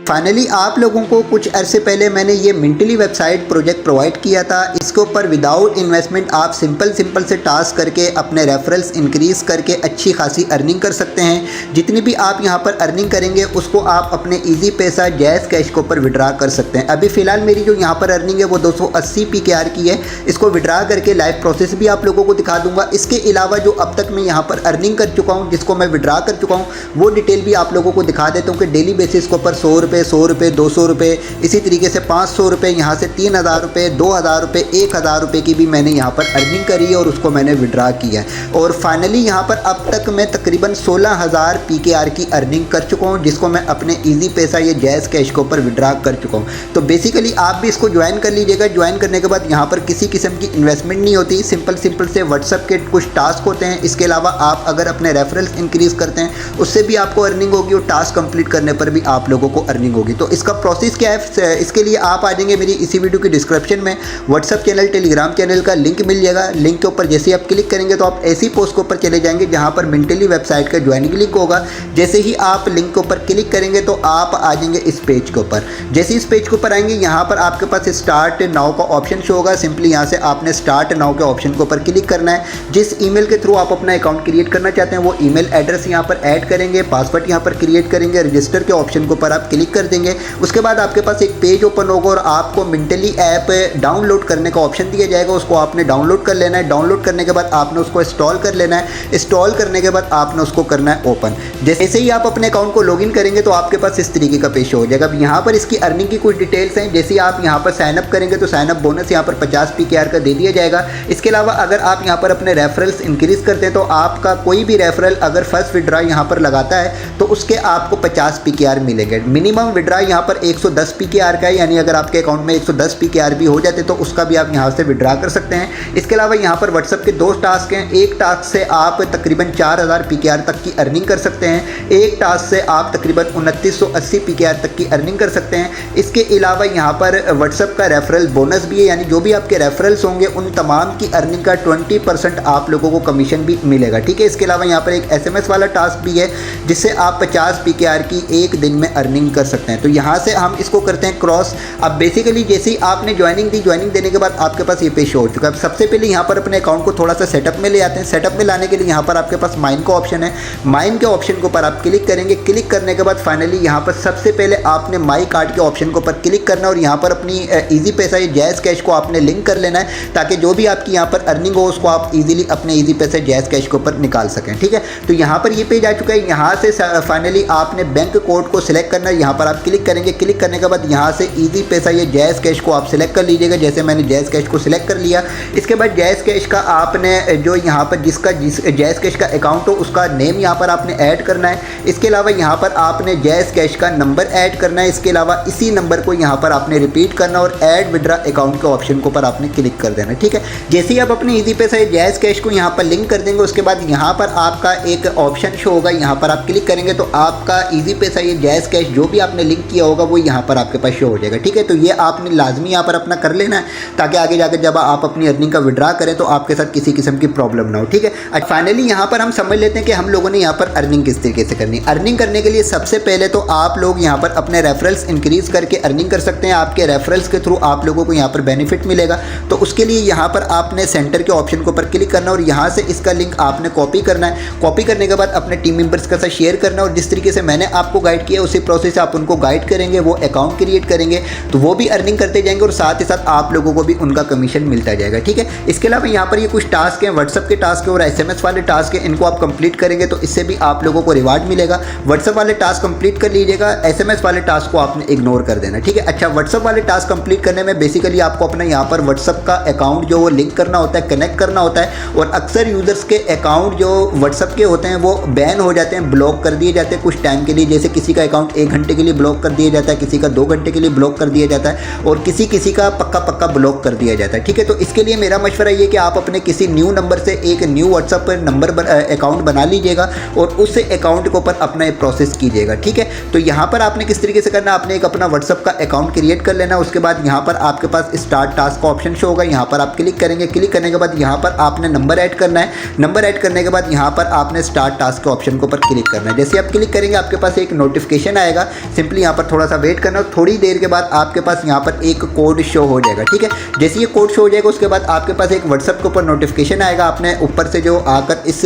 Finally आप लोगों को कुछ अरसे पहले मैंने ये मिंटली वेबसाइट प्रोजेक्ट प्रोवाइड किया था। इसके ऊपर विदाउट इन्वेस्टमेंट आप सिंपल से टास्क करके अपने रेफरल्स इंक्रीज़ करके अच्छी खासी अर्निंग कर सकते हैं। जितनी भी आप यहाँ पर अर्निंग करेंगे उसको आप अपने इजी पैसा जैज़ कैश के ऊपर विड्रा कर सकते हैं। अभी फ़िलहाल मेरी जो यहाँ पर अर्निंग है वो 280 PKR की है। इसको विड्रा करके लाइव प्रोसेस भी आप लोगों को दिखा दूंगा। इसके अलावा जो अब तक मैं यहाँ पर अर्निंग कर चुका हूँ, जिसको मैं विड्रा कर चुका हूँ, वो डिटेल भी आप लोगों को दिखा देता हूँ कि डेली बेसिस के ऊपर 100 रुपये, 100 रुपये, 200 रुपये, इसी तरीके से 500 रुपये, यहाँ से 3000 रुपये, 2000 रुपये, 1000 रुपये की भी मैंने यहाँ पर अर्निंग करी है और उसको मैंने विड्रा किया है। और फाइनली यहाँ पर अब तक मैं तकरीबन 16000 PKR की अर्निंग कर चुका हूँ, जिसको मैं अपने ईजी पैसा ये जैज़ कैश के ऊपर विड्रा कर चुका हूँ। तो बेसिकली आप भी इसको ज्वाइन कर लीजिएगा। ज्वाइन करने के बाद यहाँ पर किसी किस्म की इन्वेस्टमेंट नहीं होती, सिंपल से व्हाट्सअप के कुछ टास्क होते हैं। इसके अलावा आप अगर अपने रेफरल्स इंक्रीज़ करते हैं उससे भी आपको अर्निंग होगी और टास्क कंप्लीट करने पर भी आप लोगों को अर्निंग होगी। तो इसका प्रोसेस क्या है, इसके लिए आप आ जाएंगे मेरी इसी वीडियो की डिस्क्रिप्शन में व्हाट्सअप चैनल, टेलीग्राम चैनल का लिंक मिल जाएगा। लिंक के ऊपर जैसे ही आप क्लिक करेंगे तो आप ऐसी पोस्ट के ऊपर चले जाएंगे जहां पर मिंटली वेबसाइट का ज्वाइनिंग लिंक होगा। जैसे ही आप लिंक के ऊपर क्लिक करेंगे तो आप आ जाएंगे इस पेज के ऊपर। जैसे इस पेज के ऊपर आएंगे यहाँ पर आपके पास स्टार्ट नाउ का ऑप्शन शो होगा। सिंपली यहाँ से आपने स्टार्ट नाउ के ऑप्शन के ऊपर क्लिक करना है। जिस ईमेल के थ्रू आप अपना अकाउंट क्रिएट करना चाहते हैं वो ईमेल एड्रेस यहाँ पर ऐड करेंगे, पासवर्ड यहाँ पर क्रिएट करेंगे, रजिस्टर के ऑप्शन के ऊपर आप क्लिक कर देंगे। उसके बाद आपके पास एक पेज ओपन होगा और आपको मिंटली ऐप डाउनलोड करने का ऑप्शन दिया जाएगा। उसको आपने डाउनलोड कर लेना है। डाउनलोड करने के बाद आपने उसको इंस्टॉल कर लेना है। इंस्टॉल करने के बाद आपने उसको करना है ओपन। जैसे ही आप अपने अकाउंट को लॉगिन करेंगे तो आपके पास इस तरीके का पेज हो जाएगा। अब यहाँ पर इसकी अर्निंग की कुछ डिटेल्स हैं। जैसे ही आप यहाँ पर साइनअप करेंगे तो साइनअप बोनस यहाँ पर 50 PKR का दे दिया जाएगा। इसके अलावा अगर आप यहाँ पर अपने रेफरल्स इंक्रीज़ करते हैं तो आपका कोई भी रेफरल अगर फर्स्ट विड्रा यहाँ पर लगाता है तो उसके आपको 50 PKR मिलेंगे। मिनिमम विड्रा यहाँ पर 110 PKR का है, यानी अगर आपके अकाउंट में 110 PKR भी हो जाते तो उसका भी आप यहाँ से विड्रा कर सकते हैं। इसके अलावा यहाँ पर व्हाट्सएप के 2 टास्क हैं। एक टास्क से आप तकरीबन 4000 PKR तक की अर्निंग कर सकते हैं। एक टास्क से आप तकरीबन 2980 PKR तक की अर्निंग कर सकते हैं। इसके अलावा यहाँ पर व्हाट्सएप का रेफरल बोनस भी है, यानी जो भी आपके रेफरल्स होंगे उन तमाम की अर्निंग का 20% आप लोगों को कमीशन भी मिलेगा। ठीक है। इसके अलावा यहाँ पर एक SMS वाला टास्क भी है जिससे आप 50 PKR की एक दिन में अर्निंग कर सकते हैं। तो यहाँ से हम इसको करते हैं क्रॉस। अब बेसिकली जैसे ही आपने ज्वाइनिंग दी, ज्वाइनिंग देने के बाद आपके पास ये पेज शो हो चुका है। अब सबसे पहले यहाँ पर अपने अकाउंट को थोड़ा सा सेटअप में ले आते हैं। सेटअप में लाने के लिए यहाँ पर आपके पास माइन का ऑप्शन है। माइन के ऑप्शन के ऊपर आप क्लिक करेंगे। क्लिक करने के बाद फाइनली यहाँ पर सबसे पहले आपने माई कार्ड के ऑप्शन के ऊपर क्लिक करना है और यहाँ पर अपनी ईजी पैसा ये जैज़ कैश को आपने लिंक कर लेना है ताकि जो भी आपकी यहाँ पर अर्निंग हो उसको आप इजीली अपने ईजी पैसा जैज़ कैश के ऊपर निकाल सकें। ठीक है। तो यहाँ पर ये पेज आ चुका है। यहाँ से फाइनली आपने बैंक कोड को सिलेक्ट करना है। यहाँ पर आप क्लिक करेंगे। क्लिक करने के बाद यहाँ से इजी पैसा ये जैज़ कैश को आप सिलेक्ट कर लीजिएगा। जैसे मैंने जैज़ कैश को सिलेक्ट कर लिया। इसके बाद जैज़ कैश का आपने जो यहाँ पर जिस जैज़ कैश का अकाउंट हो उसका नेम यहाँ पर आपने ऐड करना है। इसके अलावा यहाँ पर आपने जैज़ कैश का नंबर ऐड करना है। इसके अलावा इसी नंबर को यहाँ पर आपने रिपीट करना और ऐड विड्रा अकाउंट के ऑप्शन के ऊपर आपने क्लिक कर देना। ठीक है। जैसे ही आप अपने इजी पैसा जैज़ कैश को यहाँ पर लिंक कर देंगे उसके बाद यहाँ पर आपका एक ऑप्शन शो होगा। यहाँ पर आप क्लिक करेंगे तो आपका इजी पैसा ये जैज़ कैश जो भी आपने लिंक किया होगा वो यहाँ पर आपके पास शो हो जाएगा। ठीक है। तो ये आपने लाजमी यहाँ पर अपना कर लेना है ताकि आगे जाकर जब आप अपनी अर्निंग का विड्रा करें तो आपके साथ किसी किस्म की प्रॉब्लम ना हो। ठीक है। अब फाइनली यहाँ पर हम समझ लेते हैं कि हम लोगों ने यहाँ पर अर्निंग किस तरीके से करनी है। अर्निंग करने के लिए सबसे पहले तो आप लोग यहाँ पर अपने रेफरल्स इंक्रीज़ करके अर्निंग कर सकते हैं। आपके रेफरल्स के थ्रू आप लोगों को यहाँ पर बेनिफिट मिलेगा। तो उसके लिए यहाँ पर आपने सेंटर के ऑप्शन के ऊपर क्लिक करना और यहाँ से इसका लिंक आपने कॉपी करना है। कॉपी करने के बाद अपने टीम मेंबर्स के साथ शेयर करना और जिस तरीके से मैंने आपको गाइड किया उसी प्रोसेस से आप उनको गाइड करेंगे, वो अकाउंट क्रिएट करेंगे तो वो भी अर्निंग करते जाएंगे और साथ ही साथ आप लोगों को भी उनका कमीशन मिलता जाएगा। ठीक है। इसके अलावा यहाँ पर ये कुछ टास्क हैं, व्हाट्सएप के टास्क है और SMS वाले टास्क है। इनको आप कंप्लीट करेंगे तो इससे भी आप लोगों को रिवार्ड मिलेगा। व्हाट्सएप वाले टास्क कंप्लीट कर लीजिएगा। SMS वाले टास्क को आपने इग्नोर कर देना। ठीक है। अच्छा, व्हाट्सएप वाले टास्क कंप्लीट करने में बेसिकली आपको अपना यहाँ पर व्हाट्सएप का अकाउंट जो वो लिंक करना होता है, कनेक्ट करना होता है। और अक्सर यूजर्स के अकाउंट जो व्हाट्सएप के होते हैं वो बैन हो जाते हैं, ब्लॉक कर दिए जाते हैं कुछ टाइम के लिए। जैसे किसी का अकाउंट 1 घंटे के लिए ब्लॉक कर दिया जाता है, किसी का 2 घंटे के लिए ब्लॉक कर दिया जाता है और किसी का पक्का ब्लॉक कर दिया जाता है। ठीक है। तो इसके लिए मेरा मशवरा ये कि आप अपने किसी न्यू नंबर से एक न्यू व्हाट्सएप पर नंबर अकाउंट बना लीजिएगा और उस अकाउंट के ऊपर अपना प्रोसेस कीजिएगा। ठीक है। तो यहाँ पर आपने किस तरीके से करना, आपने एक अपना व्हाट्सएप का अकाउंट क्रिएट कर लेना। उसके बाद यहाँ पर आपके पास स्टार्ट टास्क का ऑप्शन शो होगा। यहाँ पर आप क्लिक करेंगे। क्लिक करने के बाद यहाँ पर आपने नंबर ऐड करना है। नंबर ऐड करने के बाद यहाँ पर आपने स्टार्ट टास्क के ऑप्शन के ऊपर क्लिक करना है। जैसे आप क्लिक करेंगे आपके पास एक नोटिफिकेशन आएगा। सिंपली यहाँ पर थोड़ा सा वेट करना है। थोड़ी देर के बाद आपके पास यहाँ पर एक कोड शो हो जाएगा, ठीक है। जैसे ये कोड शो हो जाएगा उसके बाद आपके पास एक व्हाट्सएप के ऊपर नोटिफिकेशन आएगा, आपने ऊपर से जो आकर इस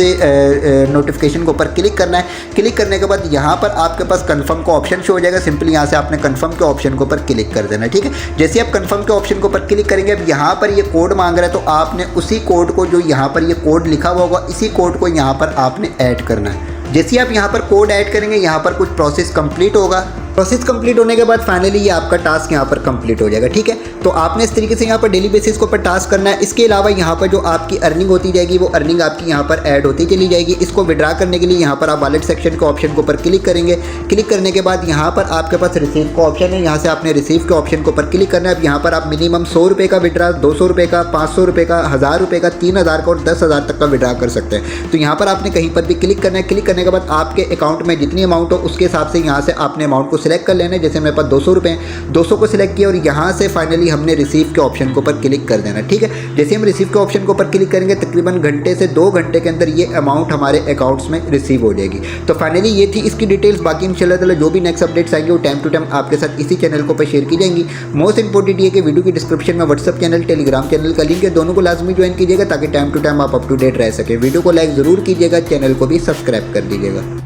नोटिफिकेशन के ऊपर क्लिक करना है। क्लिक करने के बाद यहाँ पर आपके पास कन्फर्म का ऑप्शन शो हो जाएगा, सिंपली यहाँ से आपने कन्फर्म के ऑप्शन के ऊपर क्लिक कर देना है, ठीक है। जैसे आप कन्फर्म के ऑप्शन के ऊपर क्लिक करेंगे, अब यहाँ पर ये कोड मांग रहा है, तो आपने उसी कोड को, जो यहाँ पर ये कोड लिखा हुआ होगा, इसी कोड को यहाँ पर आपने ऐड करना है। जैसे आप यहाँ पर कोड ऐड करेंगे, यहाँ पर कुछ प्रोसेस कंप्लीट होगा। प्रोसेस कंप्लीट होने के बाद फाइनली ये आपका टास्क यहाँ पर कंप्लीट हो जाएगा, ठीक है। तो आपने इस तरीके से यहाँ पर डेली बेसिस के ऊपर टास्क करना है। इसके अलावा यहाँ पर जो आपकी अर्निंग होती जाएगी, वो अर्निंग आपकी यहाँ पर ऐड होती चली जाएगी। इसको विड्रा करने के लिए यहाँ पर आप वॉलेट सेक्शन के ऑप्शन के ऊपर क्लिक करेंगे। क्लिक करने के बाद यहाँ पर आपके पास रिसीव का ऑप्शन है, यहाँ से आपने रिसीव के ऑप्शन के ऊपर क्लिक करना है। अब यहाँ पर आप मिनिमम 100 रुपये का विड्रा, 200 रुपये का, 500 रुपये का, 1000 रुपये का, 3000 का और 10,000 तक का विड्रा कर सकते हैं। तो यहाँ पर आपने कहीं पर भी क्लिक करना है। क्लिक करने के बाद आपके अकाउंट में जितनी अमाउंट हो उसके हिसाब से यहाँ से आपने अमाउंट को सिलेक्ट कर लेना है। जैसे मेरे पास 200 रुपये, 200 को सिलेक्ट किया और यहाँ से फाइनली हमने रिसीव के ऑप्शन के ऊपर क्लिक कर देना, ठीक है। जैसे हम रिसीव के ऑप्शन के ऊपर क्लिक करेंगे, तकरीबन घंटे से 2 घंटे के अंदर ये अमाउंट हमारे अकाउंट्स में रिसीव हो जाएगी। तो फाइनली ये थी इसकी डिटेल्स। बाकी इंशाल्लाह ताला जो भी नेक्स्ट अपडेट्स आएंगे वो टाइम टू टाइम आपके साथ इसी चैनल को पर शेयर की जाएंगी। मोस्ट इंपॉर्टेंट ये कि वीडियो की डिस्क्रिप्शन में व्हाट्सअप चैनल, टेलीग्राम चैनल का लिंक है, दोनों को लाजमी ज्वाइन कीजिएगा ताकि टाइम टू टाइम आप अप टू डेट रह सके। वीडियो को लाइक ज़रूर कीजिएगा, चैनल को भी सब्सक्राइब कर दीजिएगा।